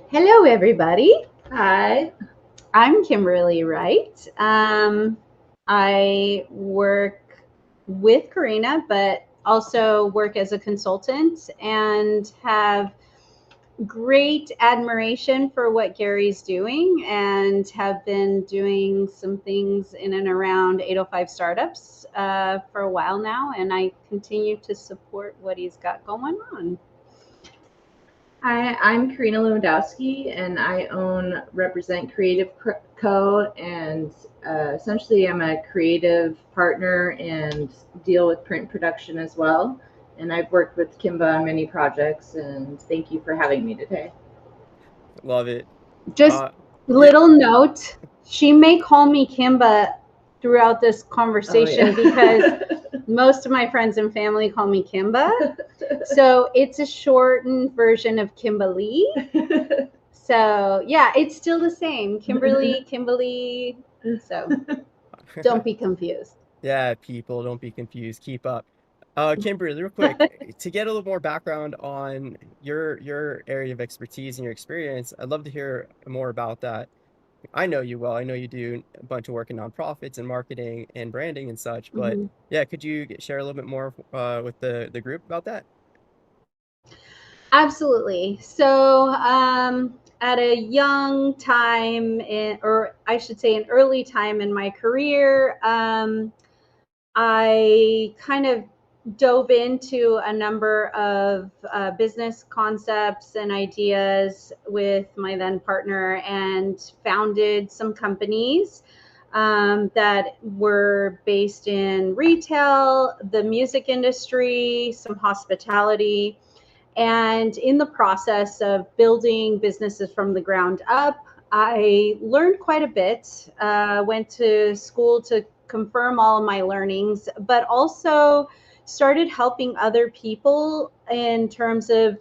Hello, everybody. Hi. I'm Kimberly Wright. I work with Karena, but also work as a consultant and have great admiration for what Gary's doing and have been doing some things in and around 805 startups for a while now. And I continue to support what he's got going on. Hi, I'm Karena Lewandowski, and I own Represent Creative Co. And essentially, I'm a creative partner and deal with print production as well. And I've worked with Kimba on many projects, and thank you for having me today. Love it. Just Uh, yeah, little note, she may call me Kimba throughout this Oh, conversation because yeah. most of my friends and family call me Kimba. So it's a shortened version of Kimberly. So yeah, it's still the same. Kimberly. So don't be confused. yeah, people, don't be confused. Keep up. Kimberly, real quick, to get a little more background on your area of expertise and your experience, I'd love to hear more about that. I know you well. I know you do a bunch of work in nonprofits and marketing and branding and such, but Mhm. yeah, could you share a little bit more with the group about that? Absolutely. So, at a young time, or I should say, an early time in my career, I kind of dove into a number of business concepts and ideas with my then partner and founded some companies that were based in retail, the music industry, some hospitality. And in the process of building businesses from the ground up, I learned quite a bit. Went to school to confirm all of my learnings, but also started helping other people in terms of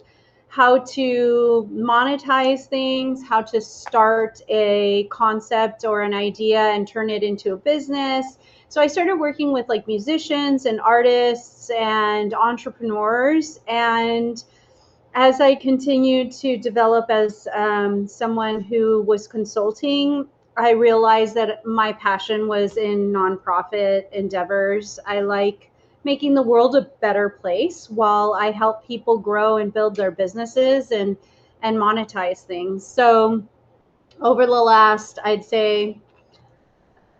how to monetize things, how to start a concept or an idea and turn it into a business. So I started working with like musicians and artists and entrepreneurs. And as I continued to develop as someone who was consulting, I realized that my passion was in nonprofit endeavors. I like making the world a better place while I help people grow and build their businesses and monetize things. So over the last, I'd say,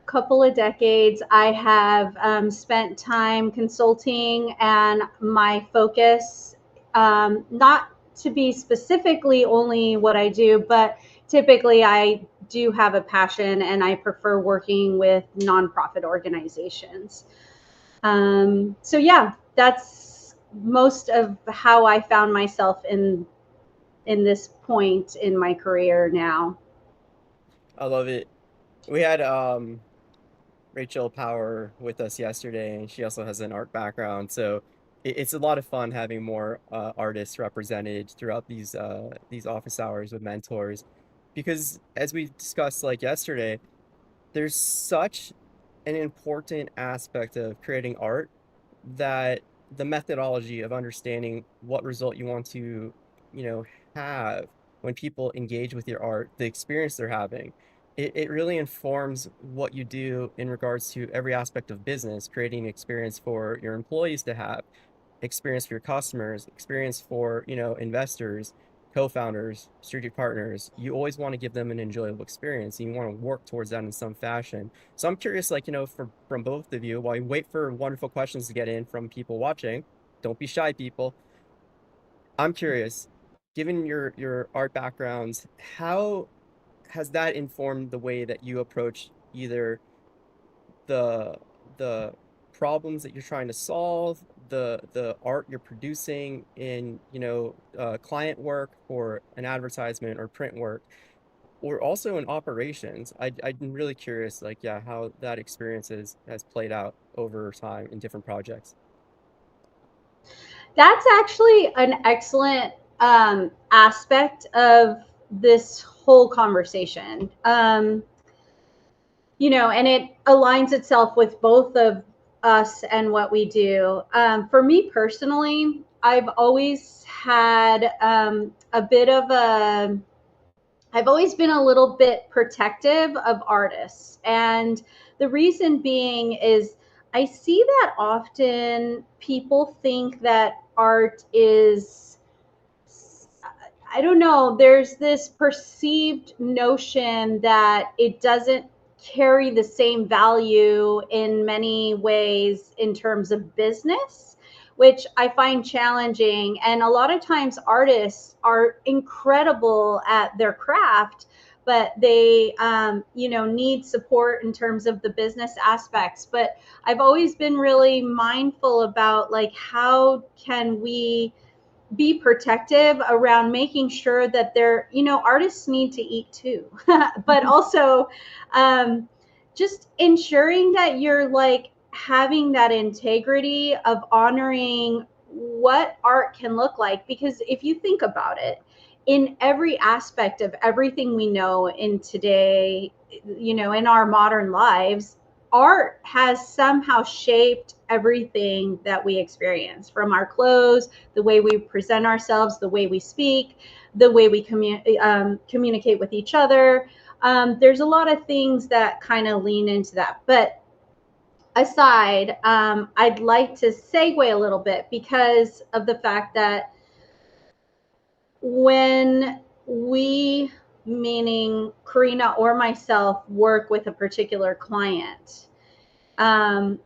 couple of decades, I have spent time consulting, and my focus, not to be specifically only what I do, but typically I do have a passion and I prefer working with nonprofit organizations. So, yeah, that's most of how I found myself in this point in my career now. I love it. We had Rachel Power with us yesterday, and she also has an art background. So it's a lot of fun having more artists represented throughout these office hours with mentors, because as we discussed like yesterday, there's such an important aspect of creating art that the methodology of understanding what result you want to, you know, have when people engage with your art, the experience they're having, it really informs what you do in regards to every aspect of business, creating an experience for your employees to have, experience for your customers, experience for, investors, co-founders, strategic partners. You always want to give them an enjoyable experience, and you want to work towards that in some fashion. So I'm curious, like, from both of you, while you wait for wonderful questions to get in from people watching, don't be shy, people. I'm curious, given your art backgrounds, how has that informed the way that you approach either the the problems that you're trying to solve, the art you're producing in, client work or an advertisement or print work, or also in operations? I'm really curious, like, yeah, how that experience has played out over time in different projects. That's actually an excellent aspect of this whole conversation. And it aligns itself with both of us and what we do. For me personally, I've always had a bit of a I've always been a little bit protective of artists. And the reason being is I see that often people think that art is, I don't know, there's this perceived notion that it doesn't carry the same value in many ways in terms of business, which I find challenging. And a lot of times artists are incredible at their craft, but they, need support in terms of the business aspects. But I've always been really mindful about like, how can we be protective around making sure that they're, artists need to eat too, but also um, just ensuring that you're like having that integrity of honoring what art can look like. Because if you think about it, in every aspect of everything we know in today, in our modern lives, art has somehow shaped everything that we experience, from our clothes, the way we present ourselves, the way we speak, the way we communicate with each other. There's a lot of things that kind of lean into that. But aside, I'd like to segue a little bit because of the fact that when we, meaning Karena or myself, work with a particular client, um,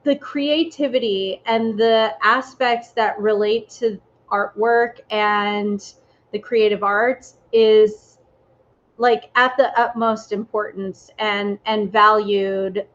the creativity and the aspects that relate to artwork and the creative arts is like at the utmost importance and valued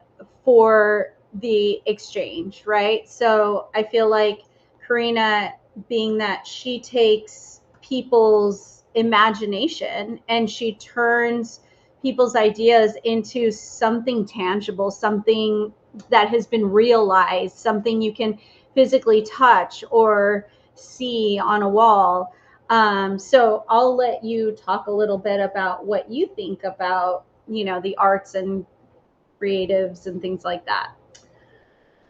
for the exchange, right? So I feel like Karina, being that she takes people's imagination and she turns people's ideas into something tangible, something that has been realized, something you can physically touch or see on a wall. So I'll let you talk a little bit about what you think about, the arts and creatives and things like that.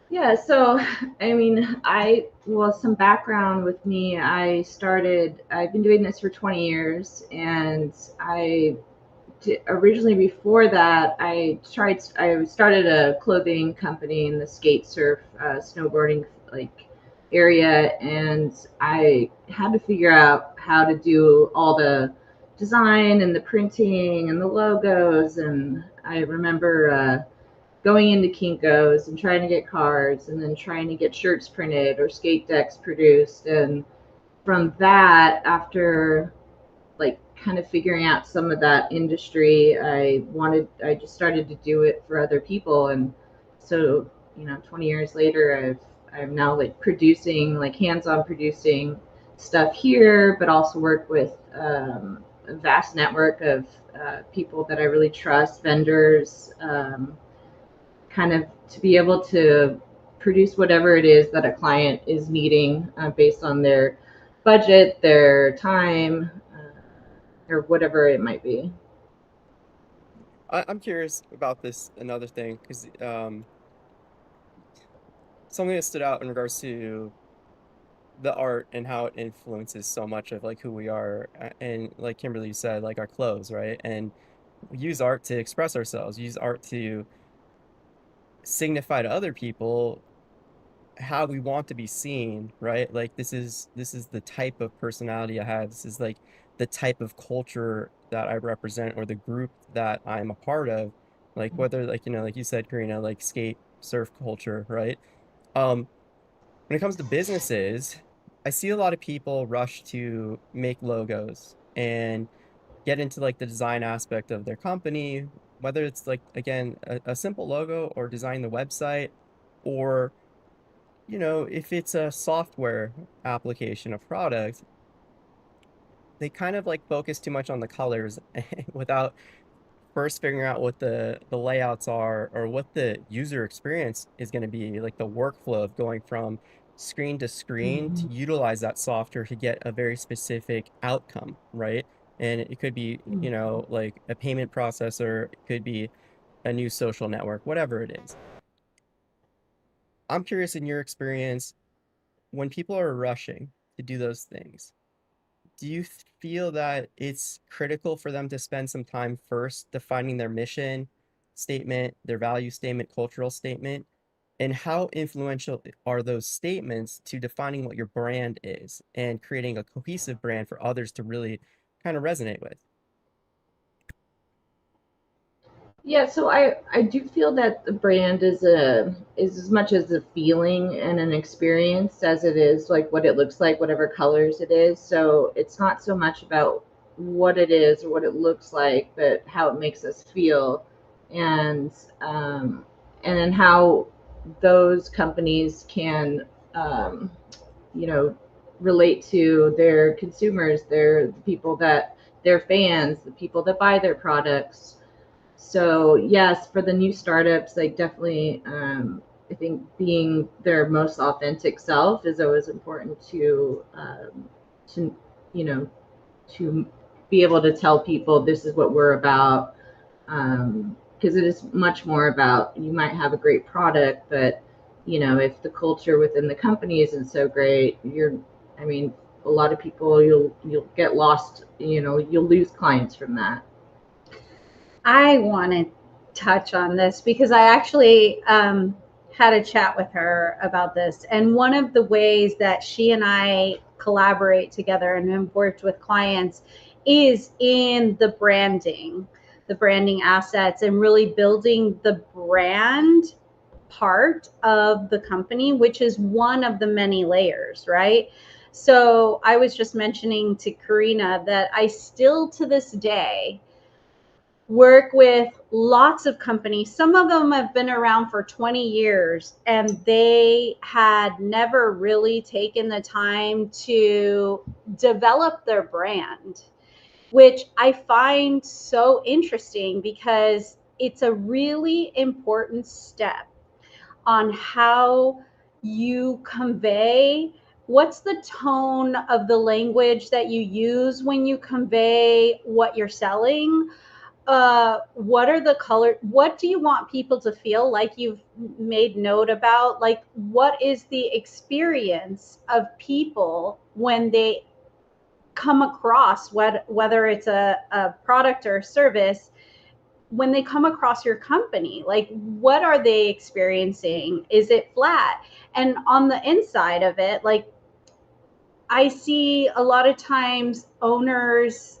Yeah, so I mean, some background with me. I've been doing this for 20 years, and originally before that, I started a clothing company in the skate surf, snowboarding like area, and I had to figure out how to do all the design and the printing and the logos. And I remember going into Kinko's and trying to get cards, and then trying to get shirts printed or skate decks produced. And from that, after like kind of figuring out some of that industry, I just started to do it for other people. And so, 20 years later, I'm now like producing, like hands-on producing stuff here, but also work with a vast network of people that I really trust, vendors, kind of to be able to produce whatever it is that a client is needing, based on their budget, their time, or whatever it might be. I'm curious about this another thing because something that stood out in regards to the art and how it influences so much of like who we are, and like Kimberly said, like our clothes, right? And we use art to express ourselves, use art to signify to other people how we want to be seen, right? Like this is the type of personality I have. This is like the type of culture that I represent or the group that I'm a part of. Like whether like like you said, Karina, like skate surf culture, right? Um, when it comes to businesses, I see a lot of people rush to make logos and get into like the design aspect of their company, whether it's like again a simple logo or design the website, or if it's a software application, a product, they kind of like focus too much on the colors without first figuring out what the layouts are or what the user experience is going to be, like the workflow of going from screen to screen Mm-hmm. to utilize that software to get a very specific outcome, right? And it could be, Mm-hmm. like a payment processor, it could be a new social network, whatever it is. I'm curious in your experience, when people are rushing to do those things, do you feel that it's critical for them to spend some time first defining their mission statement, their value statement, cultural statement? And how influential are those statements to defining what your brand is and creating a cohesive brand for others to really kind of resonate with? Yeah, so I do feel that the brand is as much as a feeling and an experience as it is like what it looks like, whatever colors it is. So it's not so much about what it is or what it looks like, but how it makes us feel, and um, and then how those companies can um, you know relate to their consumers, their the people that their fans, the people that buy their products. So yes, for the new startups, like definitely, I think being their most authentic self is always important to you know to be able to tell people this is what we're about, because it is much more about, you might have a great product, but if the culture within the company isn't so great, I mean, a lot of people, you'll get lost, you'll lose clients from that. I want to touch on this because I actually had a chat with her about this. And one of the ways that she and I collaborate together and have worked with clients is in the branding assets, and really building the brand part of the company, which is one of the many layers, right? So I was just mentioning to Karina that I still to this day work with lots of companies. Some of them have been around for 20 years and they had never really taken the time to develop their brand, which I find so interesting because it's a really important step on how you convey. What's the tone of the language that you use when you convey what you're selling? What are the color, what do you want people to feel like? You've made note about, like, what is the experience of people when they come across whether it's a product or a service, when they come across your company, like what are they experiencing? Is it flat? And on the inside of it, like, I see a lot of times owners,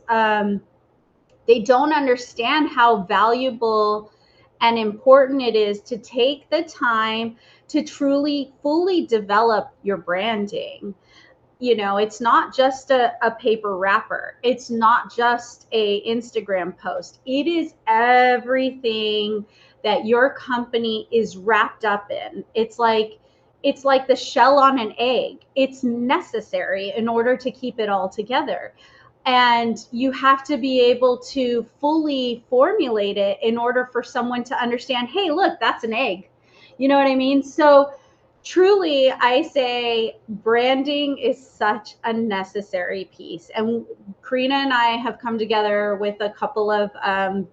they don't understand how valuable and important it is to take the time to truly fully develop your branding. It's not just a paper wrapper, it's not just a Instagram post, it is everything that your company is wrapped up in. It's like the shell on an egg. It's necessary in order to keep it all together, and you have to be able to fully formulate it in order for someone to understand, hey, look, that's an egg. You know what I mean? So truly, I say branding is such a necessary piece. And Karina and I have come together with a couple of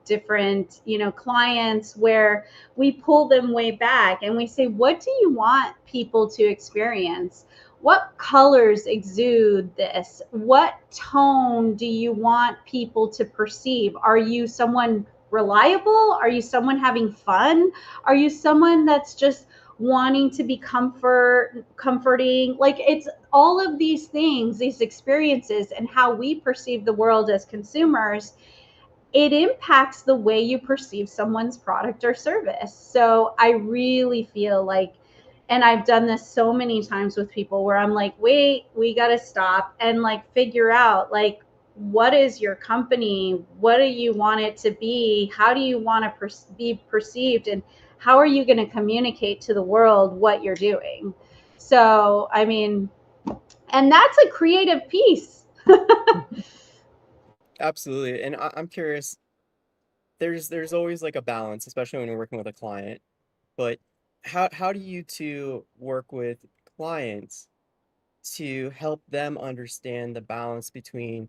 different, clients, where we pull them way back and we say, what do you want people to experience? What colors exude this? What tone do you want people to perceive? Are you someone reliable? Are you someone having fun? Are you someone that's just wanting to be comforting? Like, it's all of these things, these experiences, and how we perceive the world as consumers. It impacts the way you perceive someone's product or service. So I really feel like, and I've done this so many times with people where I'm like, wait, we got to stop and like figure out, like, what is your company? What do you want it to be? How do you want to be perceived? And how are you going to communicate to the world what you're doing? So, I mean, and that's a creative piece. Absolutely. And I'm curious, there's always like a balance, especially when you're working with a client. But how do you two work with clients to help them understand the balance between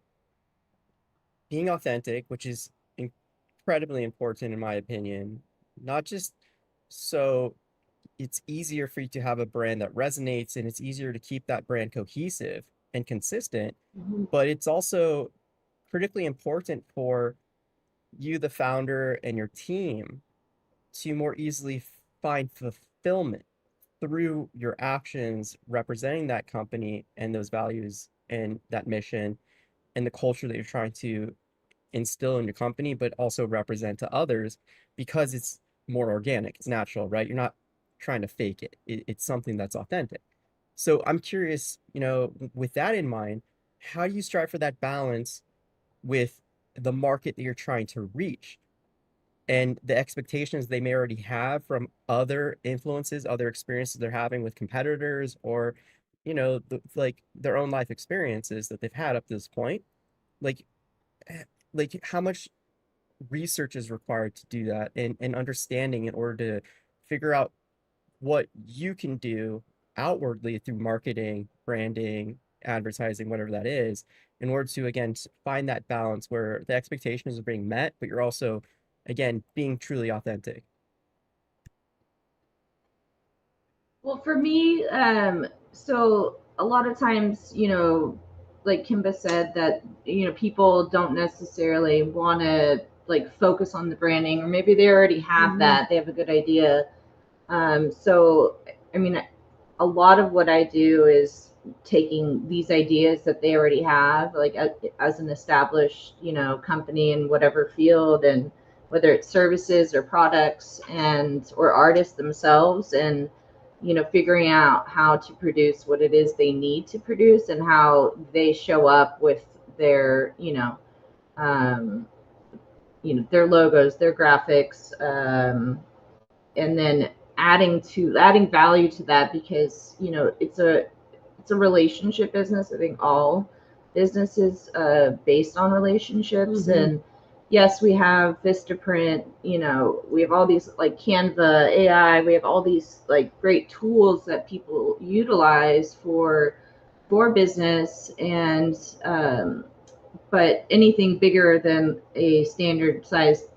being authentic, which is incredibly important in my opinion, not just so it's easier for you to have a brand that resonates and it's easier to keep that brand cohesive, and consistent, Mhm. but it's also critically important for you, the founder, and your team to more easily find fulfillment through your actions representing that company and those values and that mission and the culture that you're trying to instill in your company, but also represent to others because it's more organic, it's natural, right? You're not trying to fake it. It's something that's authentic. So I'm curious, with that in mind, how do you strive for that balance with the market that you're trying to reach and the expectations they may already have from other influences, other experiences they're having with competitors, or like their own life experiences that they've had up to this point? Like, like how much research is required to do that, and understanding in order to figure out what you can do outwardly through marketing, branding, advertising, whatever that is, in order to, again, find that balance where the expectations are being met, but you're also, again, being truly authentic. Well, for me, so a lot of times, like Kimba said, that people don't necessarily want to like focus on the branding, or maybe they already have Mhm. that, they have a good idea. So, I mean, a lot of what I do is taking these ideas that they already have, like as an established, company in whatever field, and whether it's services or products and or artists themselves, and figuring out how to produce what it is they need to produce and how they show up with their, um, their logos, their graphics, and then adding value to that, because it's a relationship business. I think all businesses based on relationships. Mhm. And yes, we have Vistaprint, we have all these like Canva, AI, we have all these like great tools that people utilize for business. And but anything bigger than a standard size,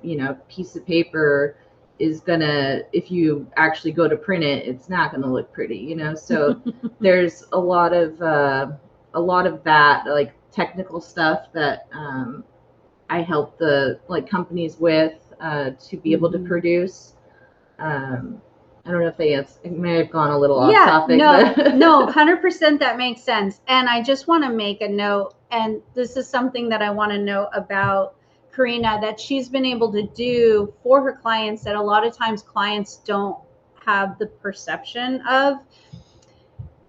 piece of paper is gonna, if you actually go to print it, it's not gonna look pretty, So there's a lot of that, like technical stuff that I help the like companies with to be able to Mhm. produce. Um, I don't know if it may have gone a little off Yeah, topic, no, but no, 100% that makes sense. And I just want to make a note, and this is something that I want to know about Karina, that she's been able to do for her clients that a lot of times clients don't have the perception of.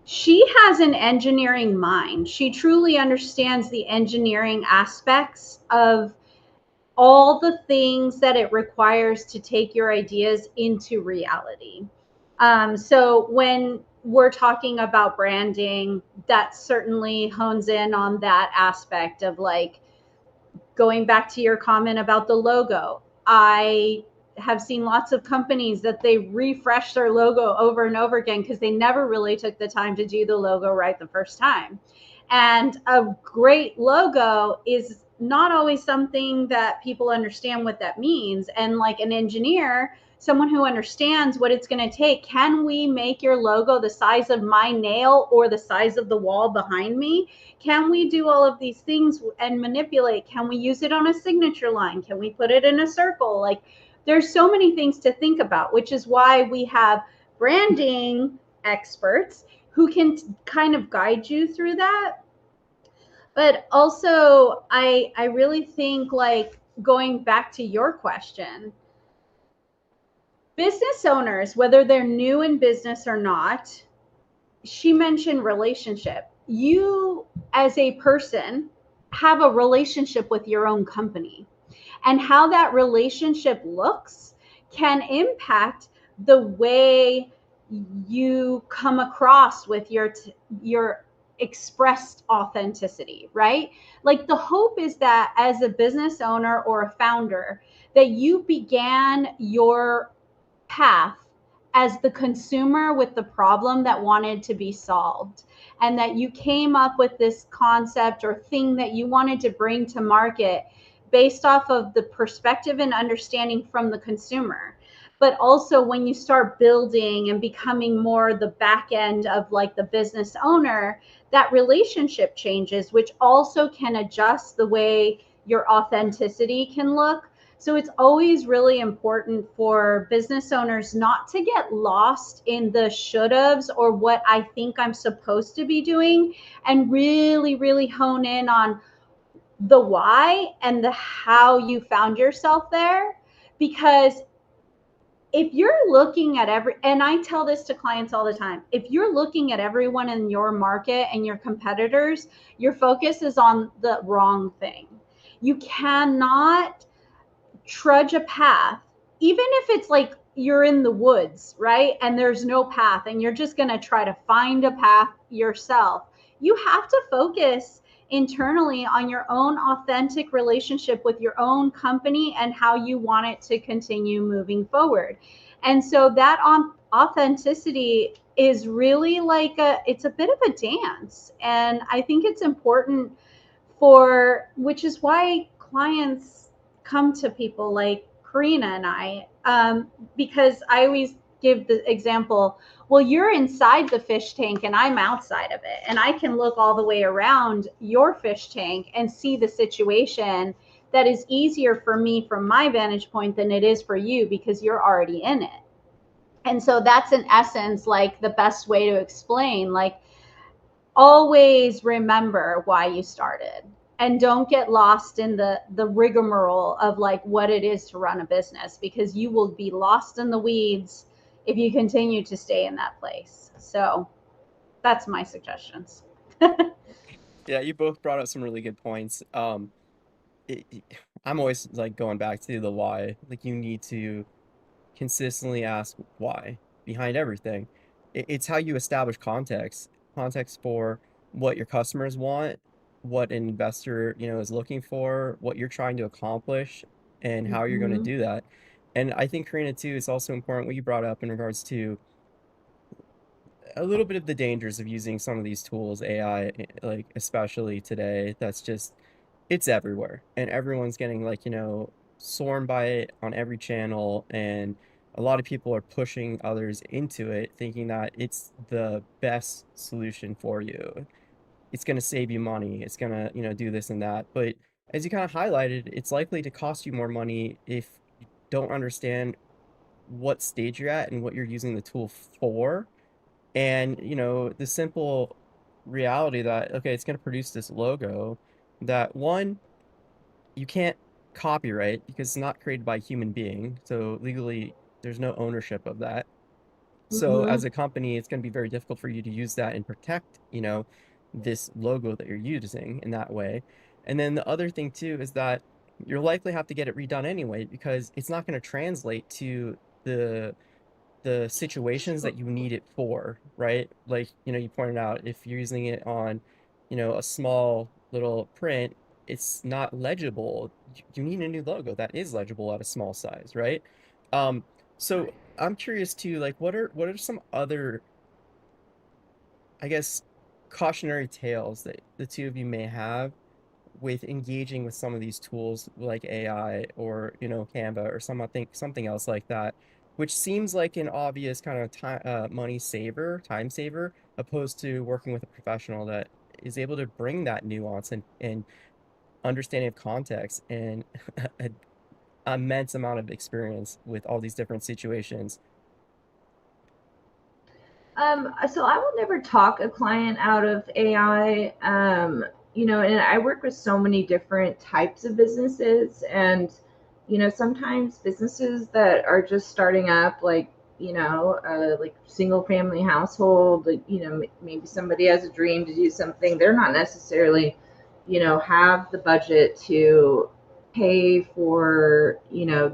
She has an engineering mind. She truly understands the engineering aspects of all the things that it requires to take your ideas into reality. So when we're talking about branding, that certainly hones in on that aspect of like going back to your comment about the logo. I have seen lots of companies that they refresh their logo over and over again because they never really took the time to do the logo right the first time. And a great logo is not always something that people understand what that means. And like an engineer, someone who understands what it's going to take, can we make your logo the size of my nail or the size of the wall behind me? Can we do all of these things and manipulate? Can we use it on a signature line? Can we put it in a circle? Like there's so many things to think about, which is why we have branding experts who can kind of guide you through that. But also I really think, like, going back to your question, business owners, whether they're new in business or not, she mentioned relationship. You, as a person, have a relationship with your own company, and how that relationship looks can impact the way you come across with your expressed authenticity, right? Like the hope is that as a business owner or a founder, that you began your path as the consumer with the problem that wanted to be solved, and that you came up with this concept or thing that you wanted to bring to market based off of the perspective and understanding from the consumer. but also when you start building and becoming more the back end of like the business owner, that relationship changes, which also can adjust the way your authenticity can look. So it's always really important for business owners not to get lost in the should haves or what I think I'm supposed to be doing, and really, really hone in on the why and the how you found yourself there. Because if you're looking at and I tell this to clients all the time, if you're looking at everyone in your market and your competitors, your focus is on the wrong thing. You cannot trudge a path, even if it's like you're in the woods, right? And there's no path and you're just going to try to find a path yourself. You have to focus internally on your own authentic relationship with your own company and how you want it to continue moving forward. And so that authenticity is really like it's a bit of a dance. And I think it's important which is why clients come to people like Karena and I, because I always give the example, well, you're inside the fish tank and I'm outside of it. And I can look all the way around your fish tank and see the situation that is easier for me from my vantage point than it is for you because you're already in it. And so that's in essence like the best way to explain, like, always remember why you started and don't get lost in the rigmarole of like what it is to run a business, because you will be lost in the weeds if you continue to stay in that place. So that's my suggestions. Yeah, you both brought up some really good points. I'm always like going back to the why. Like you need to consistently ask why behind everything. It's how you establish context for what your customers want, what an investor, is looking for, what you're trying to accomplish, and how you're going to Mm-hmm. do that. And I think, Karina, too, it's also important what you brought up in regards to a little bit of the dangers of using some of these tools, AI, like especially today, that's just it's everywhere and everyone's getting like, swarmed by it on every channel, and a lot of people are pushing others into it thinking that it's the best solution for you. It's going to save you money. It's going to, do this and that. But as you kind of highlighted, it's likely to cost you more money if you don't understand what stage you're at and what you're using the tool for. And, the simple reality that, okay, it's going to produce this logo that one, you can't copyright because it's not created by a human being. So legally, there's no ownership of that. So as Mm-hmm. a company, it's going to be very difficult for you to use that and protect, this logo that you're using in that way. And then the other thing too is that you'll likely have to get it redone anyway because it's not going to translate to the situations that you need it for, right? Like, you pointed out if you're using it on, a small little print, it's not legible. You need a new logo that is legible at a small size, right? Um, so I'm curious too, like what are some other, I guess, cautionary tales that the two of you may have with engaging with some of these tools like AI or Canva or something else like that, which seems like an obvious kind of time saver, opposed to working with a professional that is able to bring that nuance and understanding of context and an immense amount of experience with all these different situations. So I will never talk a client out of AI. And I work with so many different types of businesses, and sometimes businesses that are just starting up, like single family household, like, maybe somebody has a dream to do something. They're not necessarily, have the budget to pay for,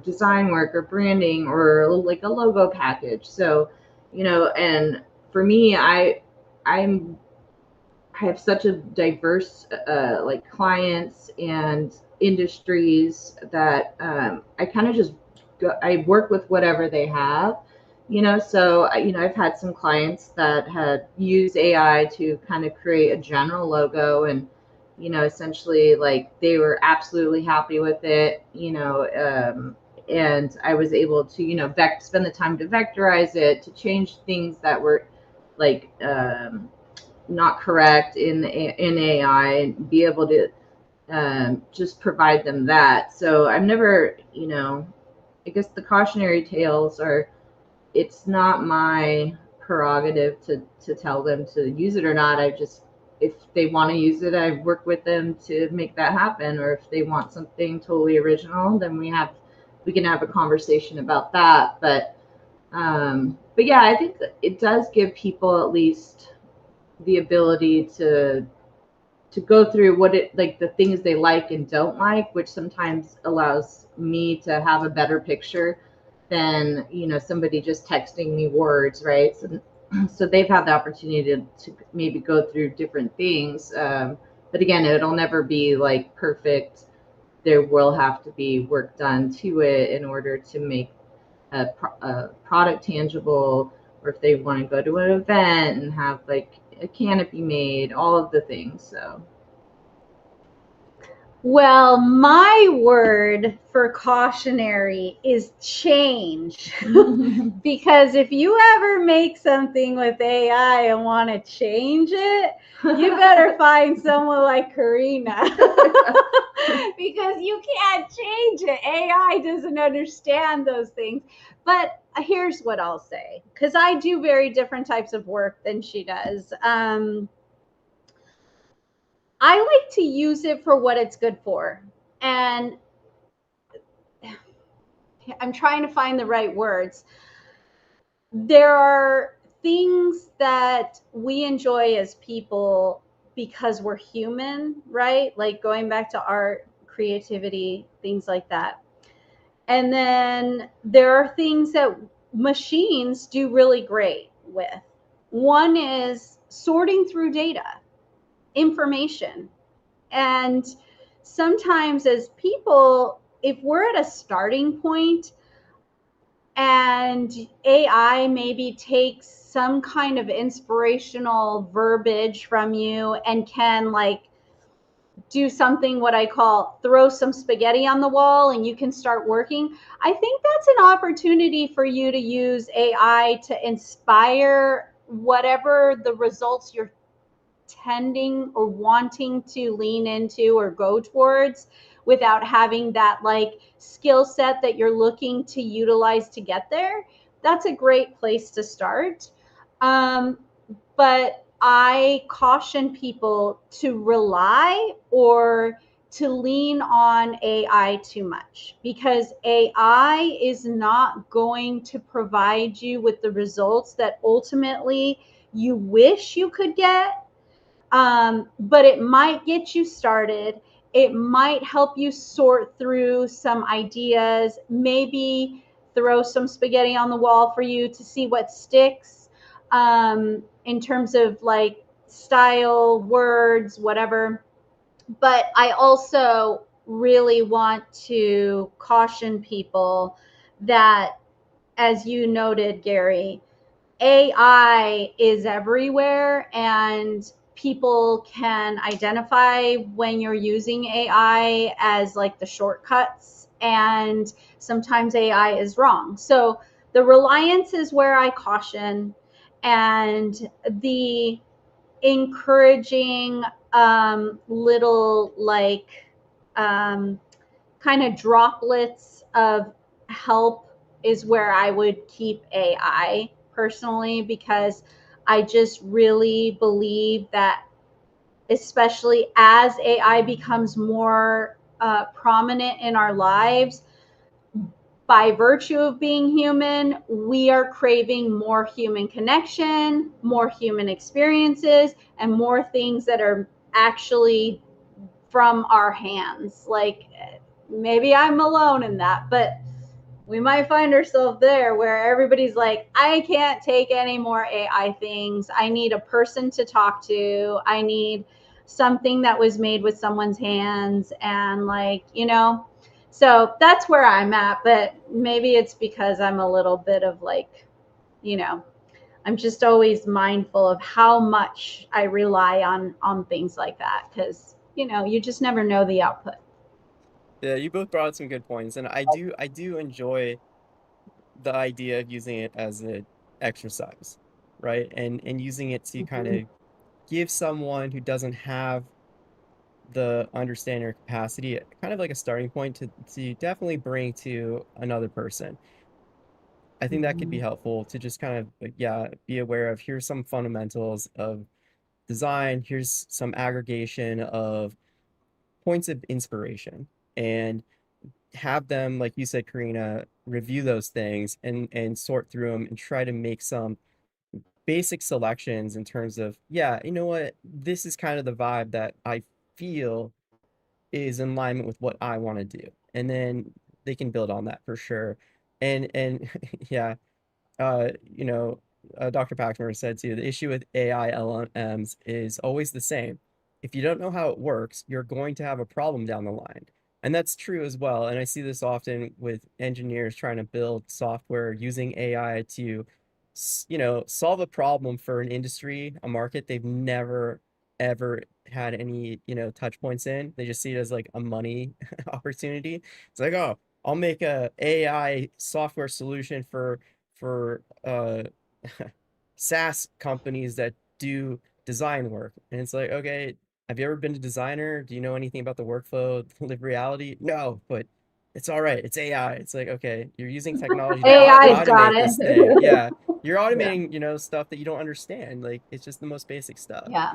design work or branding or like a logo package. So, and for me, I'm I have such a diverse like clients and industries that I kind of just I work with whatever they have, So I've had some clients that had used AI to kind of create a general logo, and essentially like they were absolutely happy with it. and I was able to, you know, spend the time to vectorize it, to change things that were like not correct in AI, and be able to just provide them that. So I'm never, you know, I guess the cautionary tales are, it's not my prerogative to tell them to use it or not. I just, if they want to use it, I work with them to make that happen. Or if they want something totally original, then we can have a conversation about that. But yeah, I think it does give people at least the ability to go through what it, like the things they like and don't like, which sometimes allows me to have a better picture than, you know, somebody just texting me words, right? So they've had the opportunity to maybe go through different things. But again, it'll never be like perfect. There will have to be work done to it in order to make a product tangible, or if they want to go to an event and have like a canopy made, all of the things. So well, my word for cautionary is change. Because if you ever make something with AI and want to change it, you better find someone like Karena. Because you can't change it. AI doesn't understand those things. But here's what I'll say, because I do very different types of work than she does. I like to use it for what it's good for. And I'm trying to find the right words. There are things that we enjoy as people because we're human, right? Like going back to art, creativity, things like that. And then there are things that machines do really great with. One is sorting through data, information. And sometimes as people, if we're at a starting point and AI maybe takes some kind of inspirational verbiage from you and can like do something what I call throw some spaghetti on the wall and you can start working, I think that's an opportunity for you to use AI to inspire whatever the results you're tending or wanting to lean into or go towards, without having that like skill set that you're looking to utilize to get there. That's a great place to start. But I caution people to rely or to lean on AI too much, because AI is not going to provide you with the results that ultimately you wish you could get. But it might get you started. It might help you sort through some ideas, maybe throw some spaghetti on the wall for you to see what sticks, in terms of like style, words, whatever. But I also really want to caution people that, as you noted, Gary, AI is everywhere, and people can identify when you're using AI as like the shortcuts, and sometimes AI is wrong. So the reliance is where I caution, and the encouraging little like kind of droplets of help is where I would keep AI personally, because I just really believe that, especially as AI becomes more prominent in our lives, by virtue of being human, we are craving more human connection, more human experiences, and more things that are actually from our hands. Like, maybe I'm alone in that, but we might find ourselves there where everybody's like, I can't take any more AI things. I need a person to talk to. I need something that was made with someone's hands. And like, you know, so that's where I'm at. But maybe it's because I'm a little bit of like, you know, I'm just always mindful of how much I rely on things like that, because, you know, you just never know the output. Yeah, you both brought up some good points, and I do enjoy the idea of using it as an exercise, right? And using it to kind Mhm. of give someone who doesn't have the understanding or capacity kind of like a starting point to definitely bring to another person. I think that could be Mhm. helpful to just kind of like, yeah, be aware of here's some fundamentals of design, here's some aggregation of points of inspiration, and have them, like you said, Karina, review those things and sort through them and try to make some basic selections in terms of, yeah, you know what, this is kind of the vibe that I feel is in alignment with what I want to do. And then they can build on that for sure. And yeah, you know, Dr. Paxmer said too, the issue with AI LLMs is always the same. If you don't know how it works, you're going to have a problem down the line. And that's true as well. And I see this often with engineers trying to build software using AI to, you know, solve a problem for an industry, a market they've never ever had any, you know, touch points in. They just see it as like a money opportunity. It's like, oh, I'll make a AI software solution for SaaS companies that do design work. And it's like, okay, have you ever been a designer? Do you know anything about the workflow, live reality? No, but it's all right. It's AI. It's like, okay, you're using technology to AI's got automate it. this thing. Yeah, you're Yeah. automating, you know, stuff that you don't understand. Like it's just the most basic stuff. Yeah.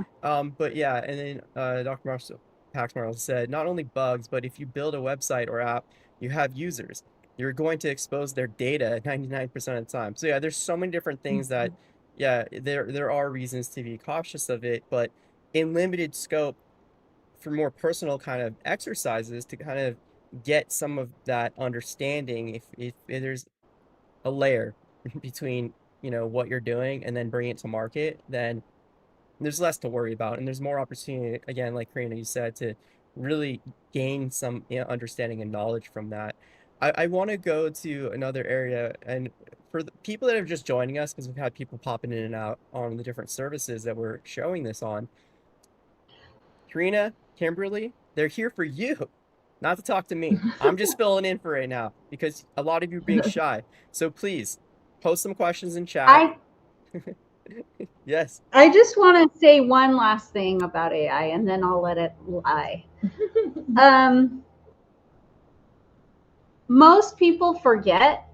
But yeah, and then Dr. Marshall Paxmarl said, not only bugs, but if you build a website or app, you have users, you're going to expose their data 99% of the time. So yeah, there's so many different things that, yeah, there are reasons to be cautious of it, but in limited scope for more personal kind of exercises to kind of get some of that understanding, if there's a layer between, you know, what you're doing and then bring it to market, then there's less to worry about, and there's more opportunity, again, like Karina, you said, to really gain some, you know, understanding and knowledge from that. I want to go to another area, and for the people that are just joining us, because we've had people popping in and out on the different services that we're showing this on, Karina, Kimberly, they're here for you, not to talk to me. I'm just filling in for right now because a lot of you are being shy. So please post some questions in chat. I Yes. I just want to say one last thing about AI, and then I'll let it lie. Um, Most people forget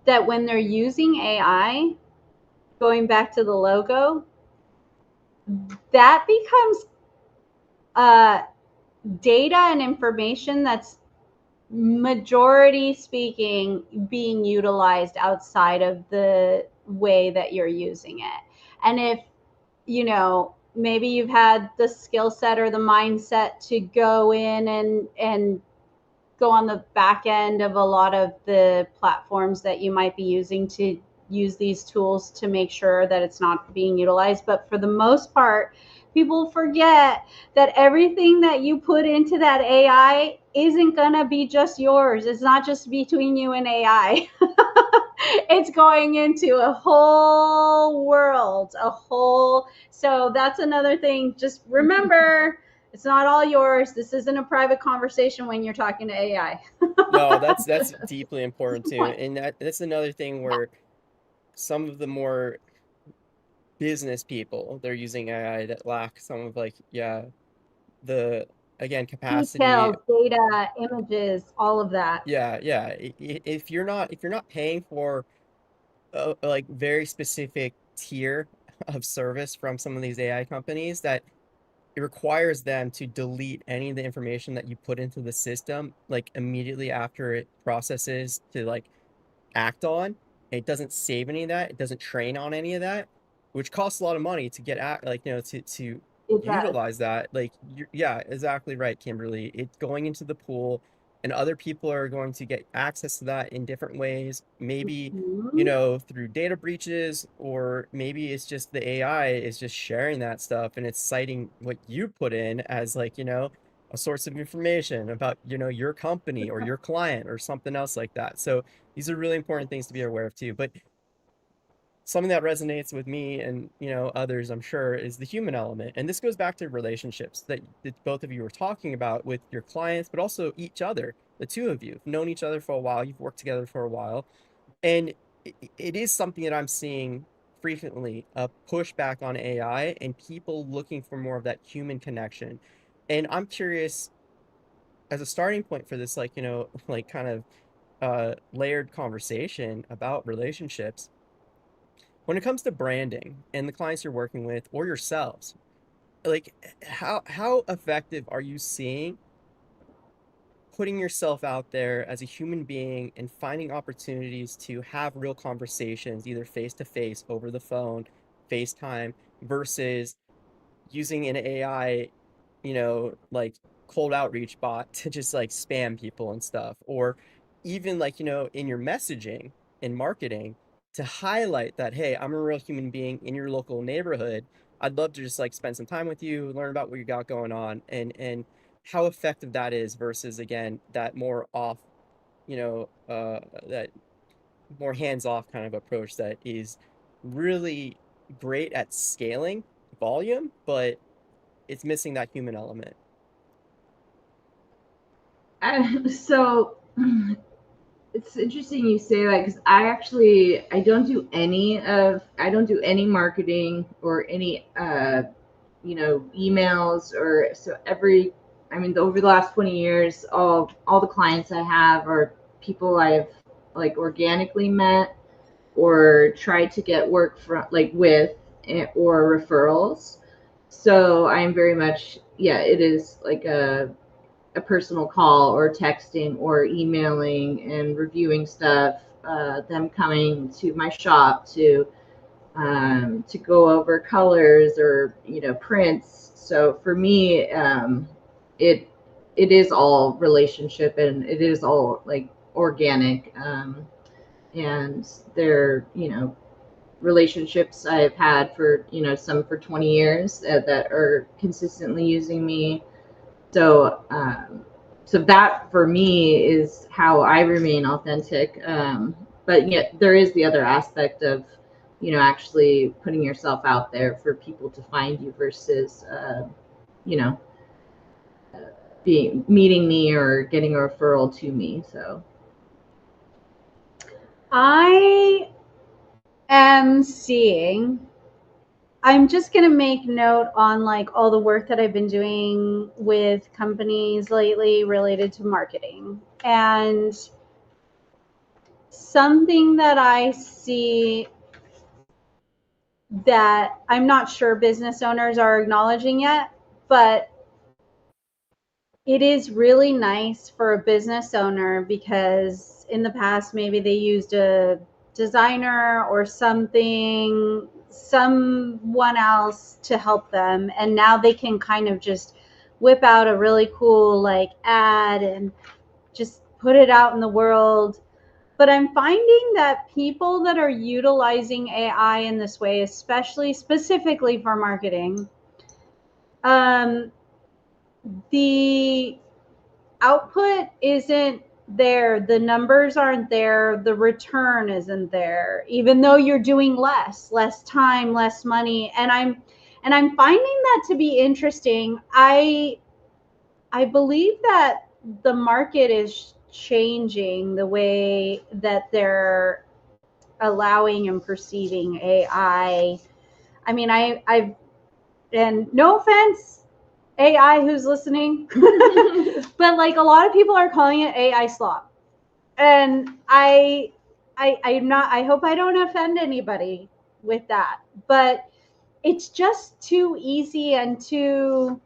that when they're using AI, going back to the logo, that becomes uh, data and information that's majority speaking being utilized outside of the way that you're using it. And if, you know, maybe you've had the skill set or the mindset to go in and go on the back end of a lot of the platforms that you might be using to use these tools to make sure that it's not being utilized. But for the most part, people forget that everything that you put into that AI isn't going to be just yours. It's not just between you and AI. It's going into a whole world, a whole. So that's another thing. Just remember, it's not all yours. This isn't a private conversation when you're talking to AI. No, that's deeply important too. Point. And that's another thing Yeah. where some of the more business people, they're using AI that lack some of like, yeah, the, again, capacity. Details, data, images, all of that. Yeah, yeah. If you're not paying for a like very specific tier of service from some of these AI companies, that it requires them to delete any of the information that you put into the system like immediately after it processes to like act on. It doesn't save any of that. It doesn't train on any of that, which costs a lot of money to get at, like, you know, to It does. utilize that. Like, yeah, exactly right, Kimberly. It's going into the pool, and other people are going to get access to that in different ways. Maybe, you Mhm. know, through data breaches, or maybe it's just the AI is just sharing that stuff and it's citing what you put in as, like, you know, a source of information about, you know, your company or your client or something else like that. So these are really important things to be aware of too. But something that resonates with me and, you know, others, I'm sure, is the human element. And this goes back to relationships that both of you were talking about with your clients, but also each other. the two of you have known each other for a while, you've worked together for a while, and it is something that I'm seeing frequently, a pushback on AI and people looking for more of that human connection. And I'm curious, as a starting point for this, like, like kind of layered conversation about relationships, when it comes to branding and the clients you're working with or yourselves, like how effective are you seeing putting yourself out there as a human being and finding opportunities to have real conversations, either face to face, over the phone, FaceTime, versus using an AI, like cold outreach bot to just like spam people and stuff, or even like, in your messaging and marketing to highlight that, hey, I'm a real human being in your local neighborhood. I'd love to just like spend some time with you, learn about what you got going on, and how effective that is versus again that more off, that more hands-off kind of approach that is really great at scaling volume, but it's missing that human element. So it's interesting you say that, because I don't do any marketing or any emails, or so over the last 20 years, all the clients I have are people I've like organically met or tried to get work from, like, with, or referrals. So I'm very much, yeah, it is like a personal call or texting or emailing and reviewing stuff, them coming to my shop to go over colors or prints. So for me, it it is all relationship, and it is all like organic, and they're relationships I've had for some for 20 years, that are consistently using me. So so that for me is how I remain authentic. But yet there is the other aspect of actually putting yourself out there for people to find you versus you know being meeting me or getting a referral to me. So I am seeing, I'm just going to make note on like all the work that I've been doing with companies lately related to marketing. And something that I see that I'm not sure business owners are acknowledging yet, but it is really nice for a business owner, because in the past maybe they used a designer or someone else to help them, and now they can kind of just whip out a really cool like ad and just put it out in the world. But I'm finding that people that are utilizing AI in this way, especially specifically for marketing, um, the output isn't there, the numbers aren't there, the return isn't there, even though you're doing less time, less money. And I'm finding that to be interesting. I believe that the market is changing the way that they're allowing and perceiving AI. I mean, I've, and no offense, AI who's listening, but like a lot of people are calling it AI slop, and I'm not. I hope I don't offend anybody with that, but it's just too easy and too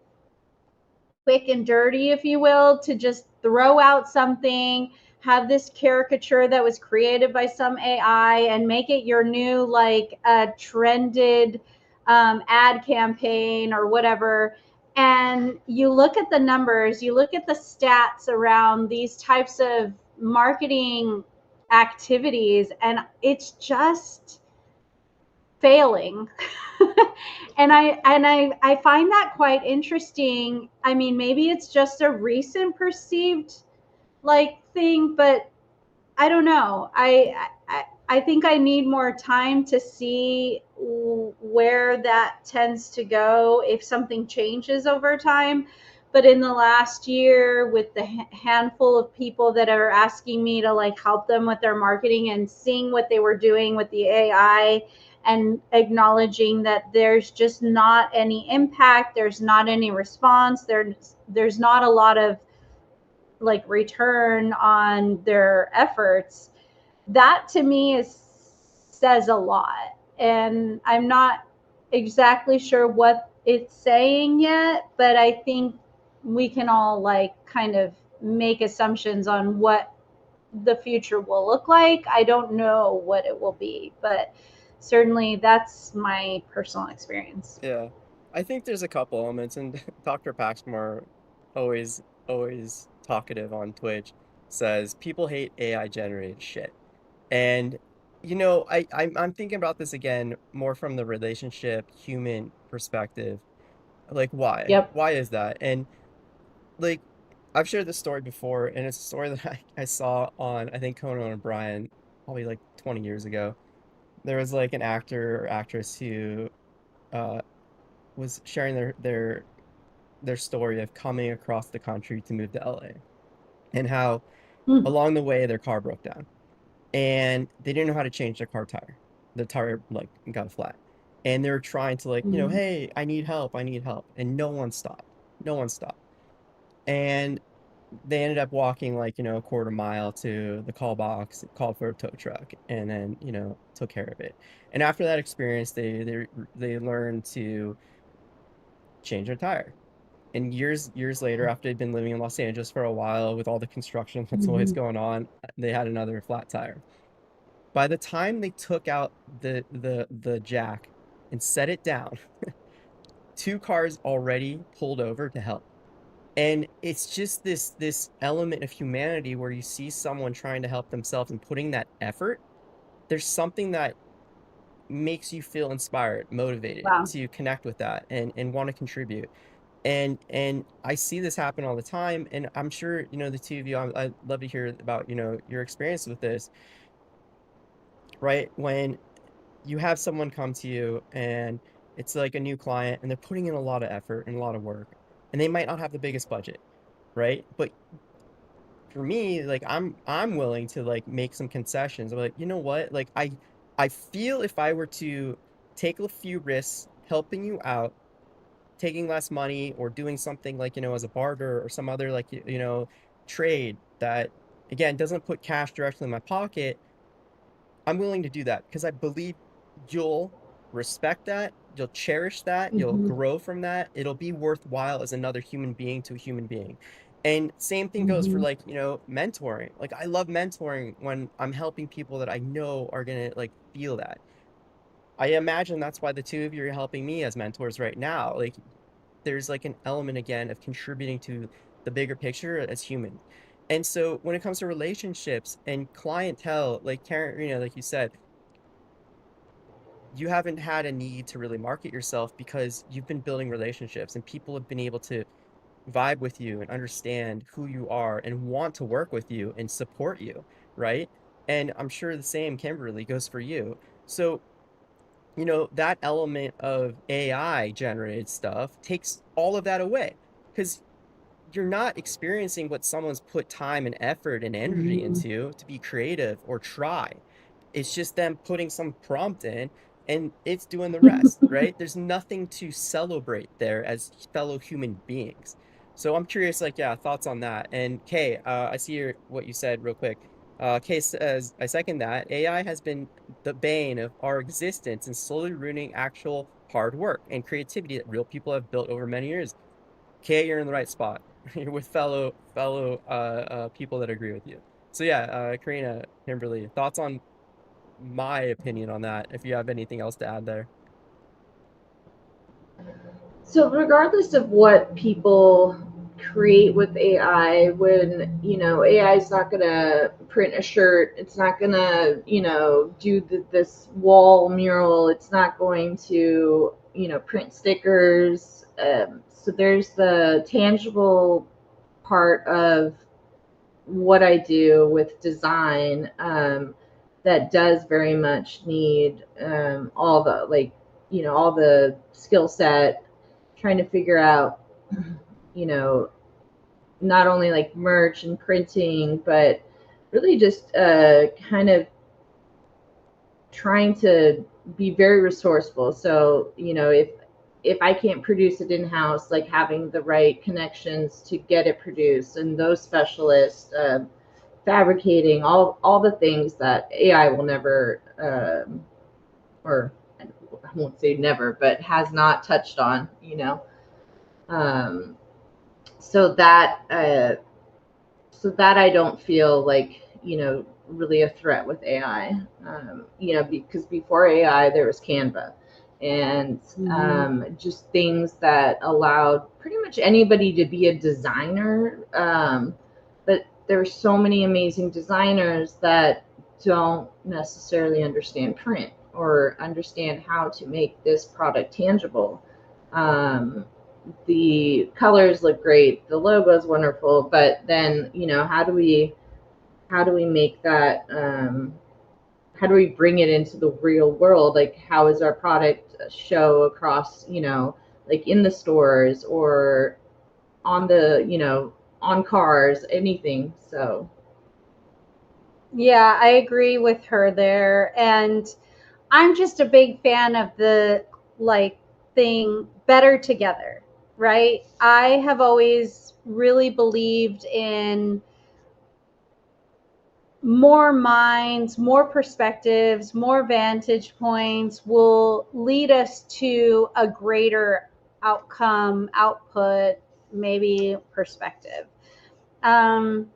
quick and dirty, if you will, to just throw out something, have this caricature that was created by some AI, and make it your new like trended ad campaign or whatever. And you look at the numbers, you look at the stats around these types of marketing activities, and it's just failing. And I find that quite interesting. I mean, maybe it's just a recent perceived like thing, but I don't know. I think I need more time to see where that tends to go, if something changes over time. But in the last year, with the handful of people that are asking me to like help them with their marketing and seeing what they were doing with the AI and acknowledging that there's just not any impact, there's not any response, there's not a lot of like return on their efforts, that to me is says a lot. And I'm not exactly sure what it's saying yet, but I think we can all like kind of make assumptions on what the future will look like. I don't know what it will be, but certainly that's my personal experience. Yeah. I think there's a couple elements, and Dr. Paxmore, always, always talkative on Twitch, says people hate AI generated shit. And I'm thinking about this again more from the relationship human perspective. Like why? Yep. Why is that? And like I've shared this story before, and it's a story that I saw on I think Conan O'Brien probably like 20 years ago. There was like an actor or actress who uh was sharing their story of coming across the country to move to LA, and how Mm. along the way their car broke down and they didn't know how to change their car tire. The tire like got flat. And they were trying to like, Mm-hmm. hey, I need help, I need help. And no one stopped. No one stopped. And they ended up walking like, a quarter mile to the call box, called for a tow truck, and then, took care of it. And after that experience, they learned to change their tire. And years later, after they'd been living in Los Angeles for a while with all the construction that's always Mm-hmm. going on, they had another flat tire. By the time they took out the jack and set it down, two cars already pulled over to help. And it's just this element of humanity where you see someone trying to help themselves and putting that effort. There's something that makes you feel inspired, motivated Wow. to connect with that and want to contribute. And I see this happen all the time. And I'm sure, the two of you, I'd love to hear about, your experience with this, right? When you have someone come to you and it's like a new client and they're putting in a lot of effort and a lot of work and they might not have the biggest budget, right? But for me, like I'm willing to like make some concessions. I'm like, you know what? Like I feel if I were to take a few risks helping you out, taking less money or doing something like, as a barter or some other like trade that again doesn't put cash directly in my pocket, I'm willing to do that because I believe you'll respect that, you'll cherish that, you'll Mm-hmm. grow from that. It'll be worthwhile as another human being to a human being. And same thing goes for Mm-hmm. like, mentoring. Like I love mentoring when I'm helping people that I know are gonna like feel that. I imagine that's why the two of you are helping me as mentors right now. Like there's like an element again of contributing to the bigger picture as humans. And so when it comes to relationships and clientele, like Karen, like you said, you haven't had a need to really market yourself because you've been building relationships and people have been able to vibe with you and understand who you are and want to work with you and support you, right? And I'm sure the same, Kimberly, goes for you. So, that element of AI generated stuff takes all of that away because you're not experiencing what someone's put time and effort and energy Mm-hmm. into to be creative or try. It's just them putting some prompt in and it's doing the rest, right? There's nothing to celebrate there as fellow human beings. So I'm curious, like, yeah, thoughts on that. And Kay, I see what you said real quick. Kay says, I second that. AI has been the bane of our existence and slowly ruining actual hard work and creativity that real people have built over many years. Kay, you're in the right spot. You're with fellow people that agree with you. So yeah, Karina, Kimberly, thoughts on my opinion on that, if you have anything else to add there. So regardless of what people create with AI, when AI is not gonna print a shirt, it's not gonna do this wall mural, it's not going to print stickers. So there's the tangible part of what I do with design, that does very much need all the all the skill set, trying to figure out you know, not only like merch and printing, but really just kind of trying to be very resourceful. So, if I can't produce it in house, like having the right connections to get it produced, and those specialists, fabricating, all the things that AI will never, or I won't say never, but has not touched on. Um, so that I don't feel like, really a threat with AI. Because before AI there was Canva, and just things that allowed pretty much anybody to be a designer. But there's so many amazing designers that don't necessarily understand print or understand how to make this product tangible. Um, the colors look great, the logo is wonderful, but then, how do we make that, how do we bring it into the real world? Like, how is our product show across, like in the stores or on on cars, anything. So Yeah, I agree with her there. And I'm just a big fan of the like thing better together, right? I have always really believed in more minds, more perspectives, more vantage points will lead us to a greater outcome, output, maybe perspective. Um,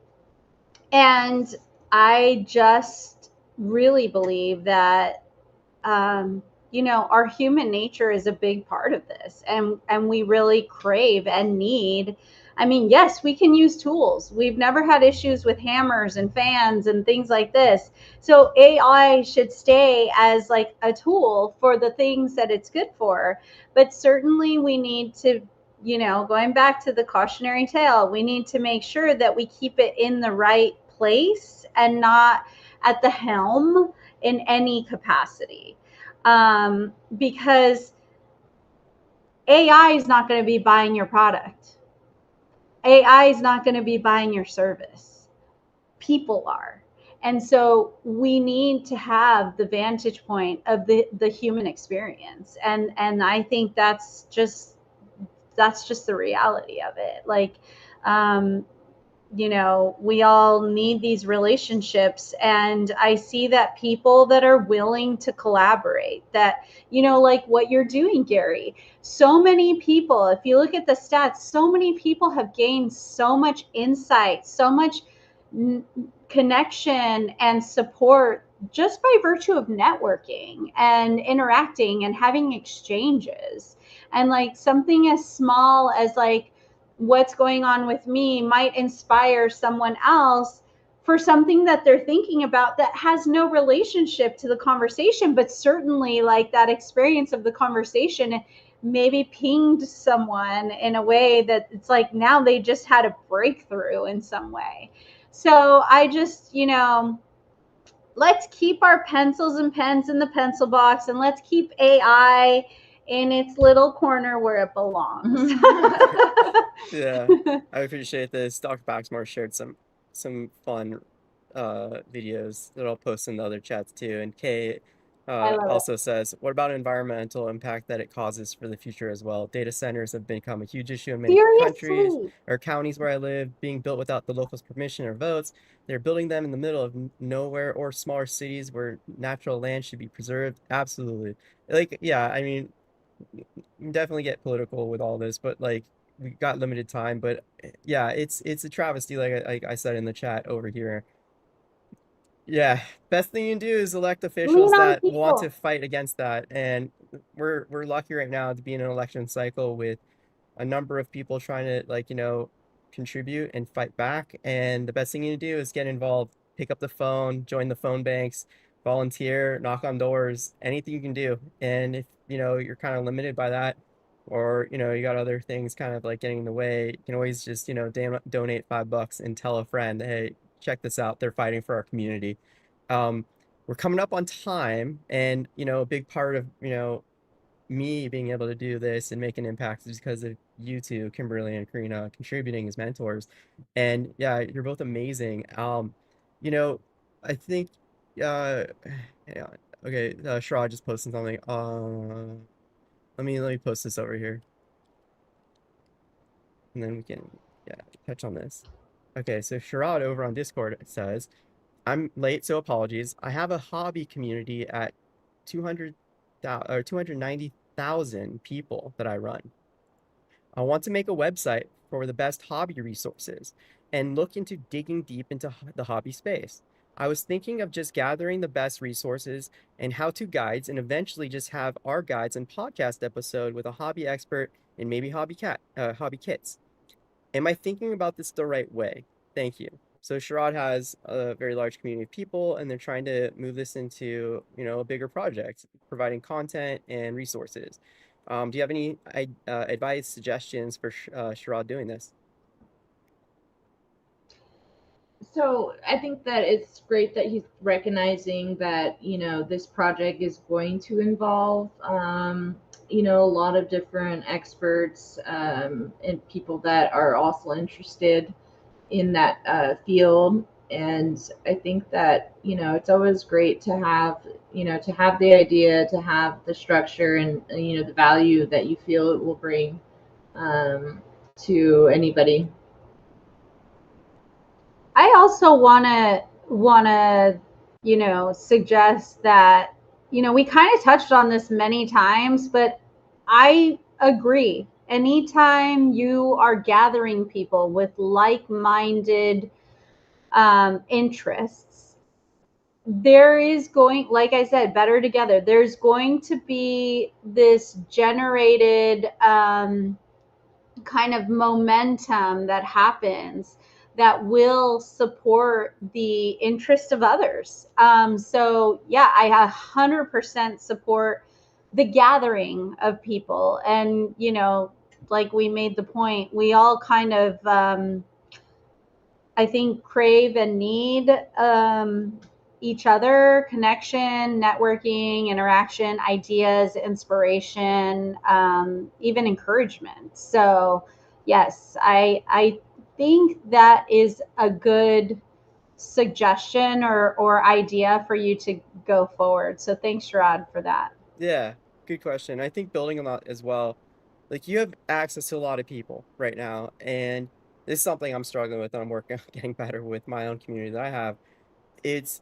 and I just really believe that our human nature is a big part of this, and we really crave and need. I mean, yes, we can use tools. We've never had issues with hammers and fans and things like this. So AI should stay as like a tool for the things that it's good for. But certainly we need to, going back to the cautionary tale, we need to make sure that we keep it in the right place and not at the helm in any capacity. Because AI is not going to be buying your product. AI is not going to be buying your service. People are. And so we need to have the vantage point of the human experience. And I think that's just the reality of it. Like, um, we all need these relationships, and I see that people that are willing to collaborate, that, like what you're doing, Gary. So many people, if you look at the stats, so many people have gained so much insight, so much connection and support just by virtue of networking and interacting and having exchanges. And like something as small as like what's going on with me might inspire someone else for something that they're thinking about that has no relationship to the conversation, but certainly like that experience of the conversation maybe pinged someone in a way that it's like now they just had a breakthrough in some way. So I just, let's keep our pencils and pens in the pencil box, and let's keep AI in its little corner where it belongs. Yeah, I appreciate this. Dr. Baxmore shared some fun videos that I'll post in the other chats too. And Kay I love it. also says, what about environmental impact that it causes for the future as well? Data centers have become a huge issue in many countries Seriously. or counties where I live, being built without the locals' permission or votes. They're building them in the middle of nowhere or smaller cities where natural land should be preserved. Absolutely. Like, yeah, I mean, definitely get political with all this, but like we got limited time. But yeah, it's a travesty, like I said in the chat over here. Yeah, best thing you can do is elect Lean officials on that want people. to fight against that. And we're lucky right now to be in an election cycle with a number of people trying to like, contribute and fight back. And the best thing you do is get involved, pick up the phone, join the phone banks, volunteer, knock on doors, anything you can do. And if, you're kind of limited by that, or, you got other things kind of like getting in the way, you can always just, donate $5 and tell a friend, hey, check this out. They're fighting for our community. Um, we're coming up on time, and, a big part of, me being able to do this and make an impact is because of you two, Kimberly and Karina, contributing as mentors. And yeah, you're both amazing. You know, I think hang on. Okay, Sherrod just posted something. Let me post this over here, and then we can yeah touch on this. Okay, so Sherrod over on Discord says, I'm late, so apologies. I have a hobby community at 200,000 or 290,000 people that I run. I want to make a website for the best hobby resources and look into digging deep into the hobby space. I was thinking of just gathering the best resources and how-to guides and eventually just have our guides and podcast episode with a hobby expert and maybe hobby kits. Am I thinking about this the right way? Thank you. So Sherrod has a very large community of people, and they're trying to move this into, a bigger project, providing content and resources. Do you have any advice, suggestions for Sherrod doing this? So I think that it's great that he's recognizing that, this project is going to involve, a lot of different experts, and people that are also interested in that field. And I think that, it's always great to have, to have the idea, to have the structure, and, the value that you feel it will bring, to anybody. I also want to suggest that we kind of touched on this many times, but I agree. Anytime you are gathering people with like-minded interests, there is going, like I said, better together. There's going to be this generated kind of momentum that happens that will support the interest of others. So yeah, I 100% support the gathering of people. And, like we made the point, we all kind of, I think, crave and need each other, connection, networking, interaction, ideas, inspiration, even encouragement. So, yes, I think that is a good suggestion or idea for you to go forward. So, thanks, Sherrod, for that. Yeah, good question. I think building on that as well, like you have access to a lot of people right now, and this is something I'm struggling with and I'm working on getting better with my own community that I have. It's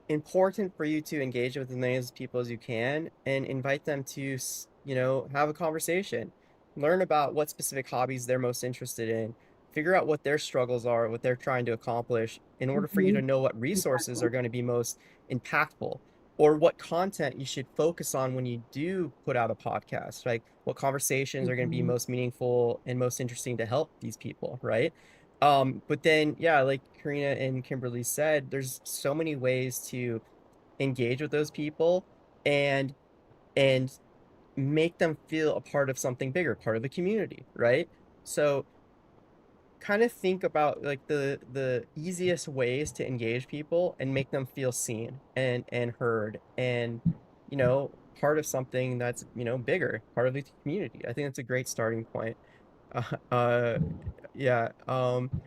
important for you to engage with as many as people as you can and invite them to, have a conversation, learn about what specific hobbies they're most interested in, figure out what their struggles are, what they're trying to accomplish in order for you to Mhm. know what resources Exactly. are going to be most impactful or what content you should focus on when you do put out a podcast, like what conversations are going to be Mhm. most meaningful and most interesting to help these people, right? But then, yeah, like Karina and Kimberly said, there's so many ways to engage with those people and and make them feel a part of something bigger, part of the community, right? So kind of think about like the easiest ways to engage people and make them feel seen and heard and part of something that's bigger, part of the community. I think that's a great starting point. uh, uh yeah.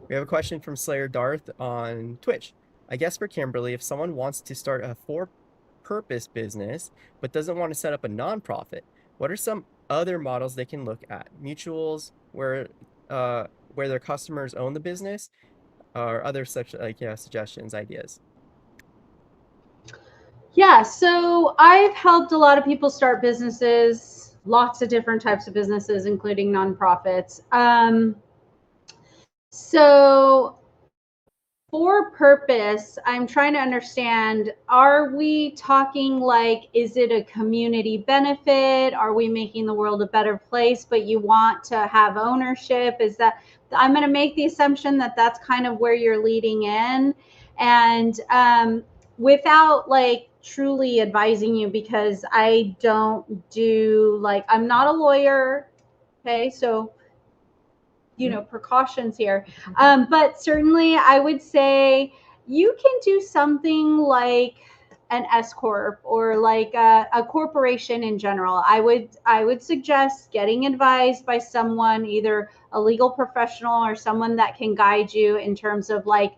We have a question from Slayer Darth on Twitch. I guess for Kimberly, if someone wants to start a for-purpose business but doesn't want to set up a nonprofit, what are some other models they can look at? Mutuals where their customers own the business, or other such like suggestions, ideas. Yeah, so I've helped a lot of people start businesses, lots of different types of businesses, including nonprofits. So for purpose, I'm trying to understand, are we talking like, is it a community benefit? Are we making the world a better place, but you want to have ownership? Is that, I'm going to make the assumption that that's kind of where you're leading in. And without like truly advising you, because I don't do like, I'm not a lawyer. Okay. So precautions here, but certainly I would say you can do something like an S corp or like a corporation in general, I would suggest getting advice by someone, either a legal professional or someone that can guide you in terms of like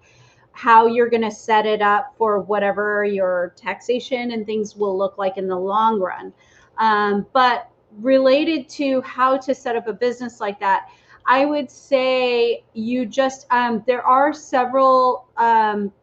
how you're going to set it up for whatever your taxation and things will look like in the long run. But related to how to set up a business like that, I would say you just, there are several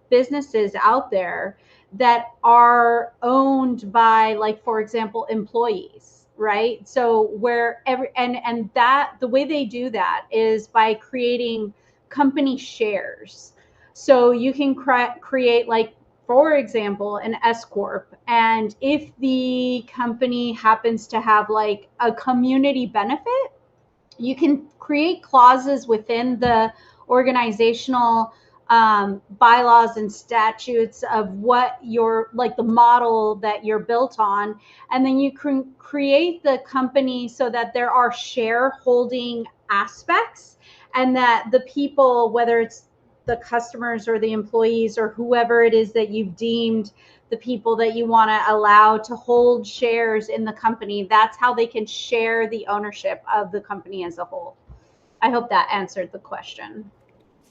businesses out there that are owned by, like, for example, employees, right? So where and that the way they do that is by creating company shares. So you can create, like, for example, an S corp, and if the company happens to have like a community benefit, you can create clauses within the organizational bylaws and statutes of what your, like, the model that you're built on, and then you can create the company so that there are shareholding aspects, and that the people, whether it's the customers or the employees or whoever it is that you've deemed the people that you want to allow to hold shares in the company, that's how they can share the ownership of the company as a whole. I hope that answered the question.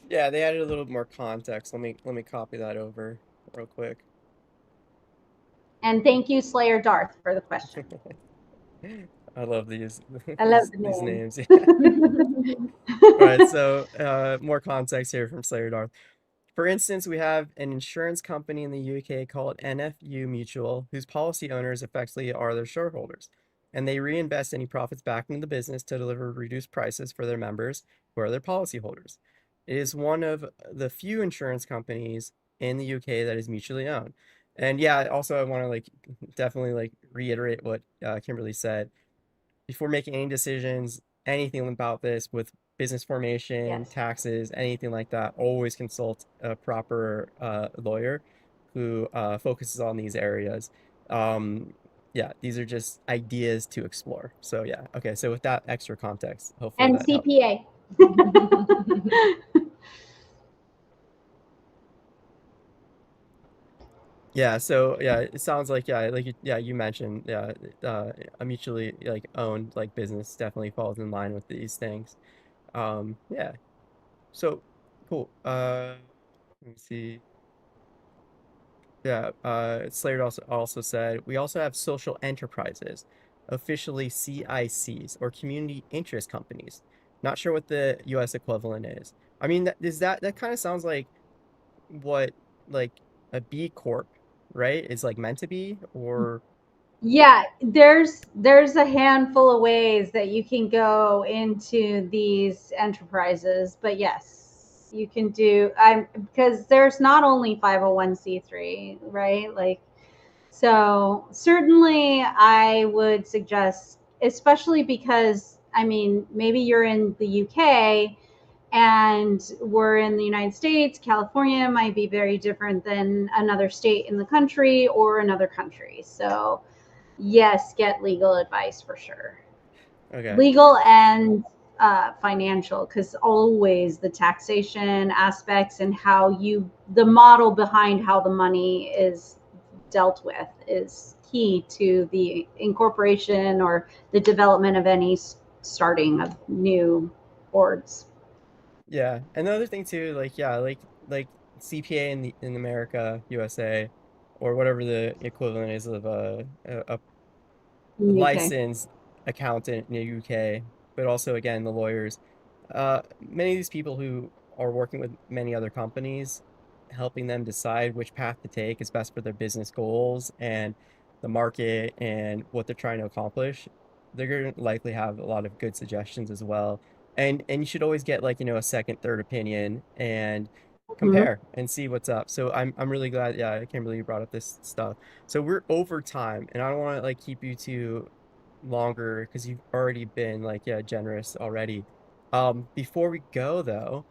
Yeah, they added a little more context. Let me copy that over real quick. And thank you, Slayer Darth, for the question. I love these I love the these name. names. Yeah. All right, so more context here from Slayer Darth. For instance, we have an insurance company in the UK called NFU Mutual, whose policy owners effectively are their shareholders, and they reinvest any profits back into the business to deliver reduced prices for their members, who are their policyholders. It is one of the few insurance companies in the UK that is mutually owned. And yeah, also I want to like definitely like reiterate what Kimberly said before making any decisions, anything about this with business formation, Yes. taxes, anything like that, always consult a proper lawyer who focuses on these areas. Yeah, these are just ideas to explore. So yeah, okay. So with that extra context, hopefully And that helped. CPA. Yeah, so yeah, it sounds like yeah, yeah, you mentioned yeah, a mutually like owned like business definitely falls in line with these things. Yeah. So cool. Let me see. Yeah, Slater also said we also have social enterprises, officially CICs or community interest companies. Not sure what the US equivalent is. I mean, that kind of sounds like what like a B Corp, right? Is like meant to be, or Yeah, there's a handful of ways that you can go into these enterprises, but yes, you can do. I'm because there's not only 501c3, right? Like, so certainly I would suggest, especially because, I mean, maybe you're in the UK and we're in the United States. California might be very different than another state in the country or another country. So yes, get legal advice for sure. okay. Legal and financial, because always the taxation aspects and how the model behind how the money is dealt with is key to the incorporation or the development of any starting of new boards. Yeah, and the other thing too, like yeah, like CPA in America, USA, or whatever the equivalent is of a Okay. licensed accountant in the UK, but also again the lawyers. Many of these people who are working with many other companies, helping them decide which path to take is best for their business goals and the market and what they're trying to accomplish. They're going to likely have a lot of good suggestions as well. And you should always get like, a second, third opinion and Mhm. compare and see what's up. So I'm really glad, yeah, I can't believe you brought up this stuff. So we're over time, and I don't want to like keep you too longer because you've already been like yeah generous already. Before we go though,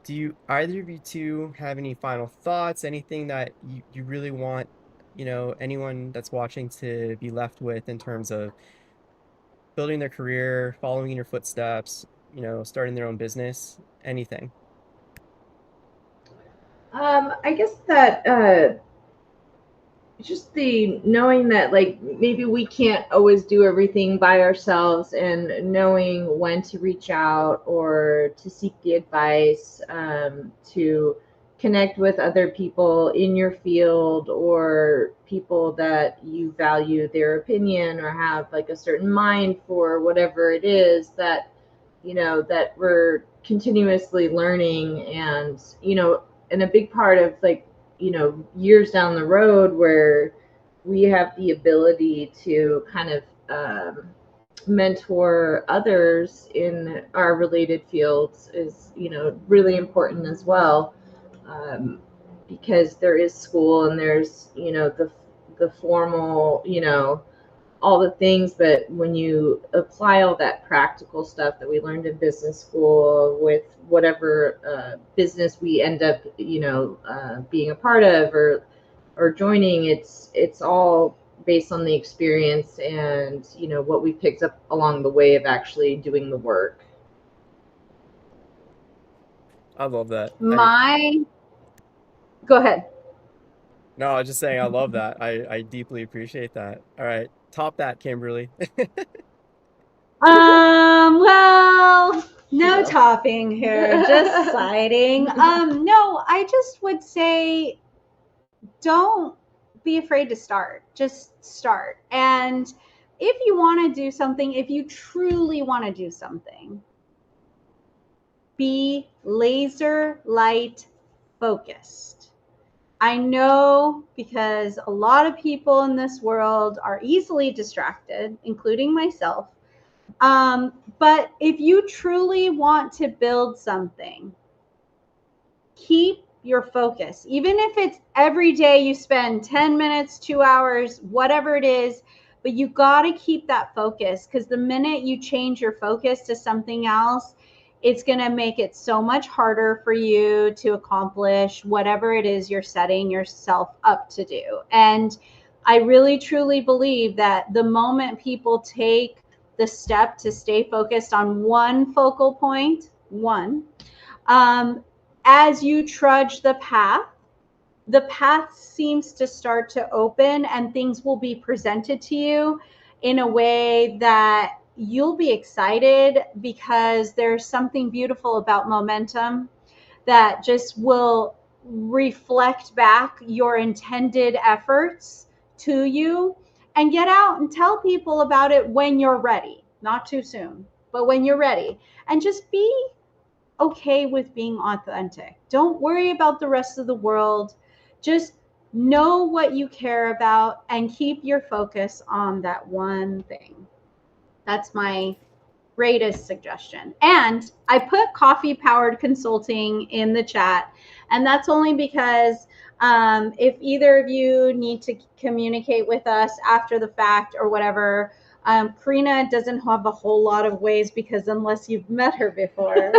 do you either of you two have any final thoughts? Anything that you really want, anyone that's watching to be left with in terms of building their career, following in your footsteps, starting their own business, anything? I guess that just the knowing that like maybe we can't always do everything by ourselves, and knowing when to reach out or to seek the advice, to connect with other people in your field or people that you value their opinion or have like a certain mind for whatever it is that that we're continuously learning. And and a big part of like years down the road where we have the ability to kind of mentor others in our related fields is really important as well, um, because there is school and there's the formal all the things, but when you apply all that practical stuff that we learned in business school with whatever business we end up, being a part of or joining, it's all based on the experience and what we picked up along the way of actually doing the work. I love that. My, go ahead. No, I was just saying I love that. I deeply appreciate that. All right, top that, Kimberly. Well, no Yeah. topping here, just siding. No, I just would say don't be afraid to start. Just start. And if you want to do something, if you truly want to do something, be laser light focused. I know because a lot of people in this world are easily distracted, including myself. But if you truly want to build something, keep your focus. Even if it's every day you spend 10 minutes, 2 hours, whatever it is, but you got to keep that focus, because the minute you change your focus to something else, it's going to make it so much harder for you to accomplish whatever it is you're setting yourself up to do. And I really truly believe that the moment people take the step to stay focused on one focal point, um, as you trudge the path seems to start to open and things will be presented to you in a way that you'll be excited, because there's something beautiful about momentum that just will reflect back your intended efforts to you, and get out and tell people about it when you're ready, not too soon, but when you're ready. And just be okay with being authentic. Don't worry about the rest of the world. Just know what you care about and keep your focus on that one thing. That's my greatest suggestion. And I put coffee powered consulting in the chat, and that's only because if either of you need to communicate with us after the fact or whatever, Karena doesn't have a whole lot of ways, because unless you've met her before.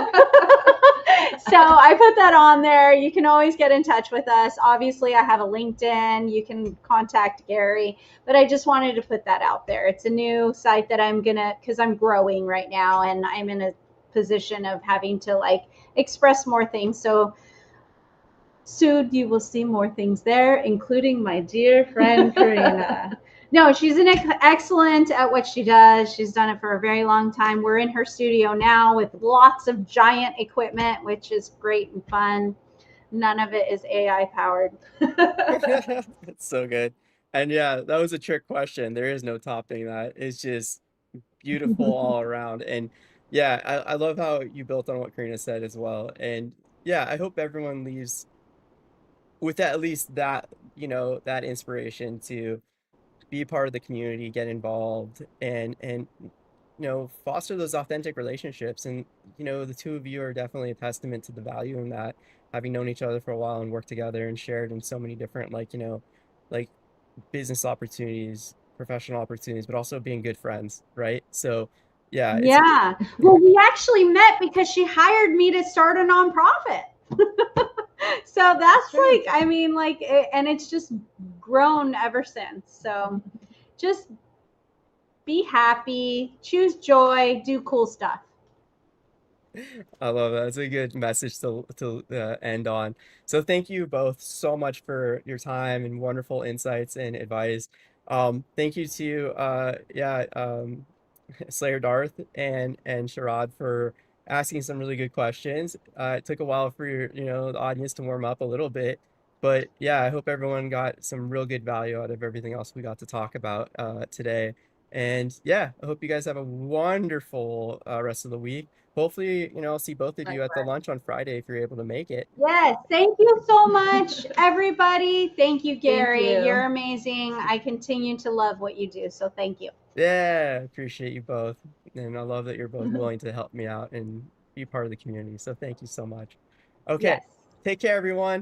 So I put that on there. You can always get in touch with us. Obviously, I have a LinkedIn. You can contact Gary, but I just wanted to put that out there. It's a new site that I'm gonna, because I'm growing right now and I'm in a position of having to like express more things. So soon you will see more things there, including my dear friend Karena. No, she's excellent at what she does. She's done it for a very long time. We're in her studio now with lots of giant equipment, which is great and fun. None of it is AI powered. That's so good. And yeah, that was a trick question. There is no topping that. It's just beautiful all around. And yeah, I love how you built on what Karina said as well. And yeah, I hope everyone leaves with at least that, that inspiration to be a part of the community, get involved, and foster those authentic relationships. And the two of you are definitely a testament to the value in that, having known each other for a while and worked together and shared in so many different like business opportunities, professional opportunities, but also being good friends, right? So yeah, it's Yeah. Well, we actually met because she hired me to start a nonprofit. So that's like, I mean, like, and it's just grown ever since. So just be happy, choose joy, do cool stuff. I love that. It's a good message to end on. So thank you both so much for your time and wonderful insights and advice. Thank you to Slayer Darth and Sharad for asking some really good questions. It took a while for the audience to warm up a little bit, but yeah, I hope everyone got some real good value out of everything else we got to talk about today. And yeah, I hope you guys have a wonderful rest of the week. Hopefully, I'll see both of you at the lunch on Friday if you're able to make it. Yes, thank you so much, everybody. Thank you, Gary. Thank you. You're amazing. I continue to love what you do, so thank you. Yeah, appreciate you both. And I love that you're both willing to help me out and be part of the community. So thank you so much. Okay, Yes. take care, everyone.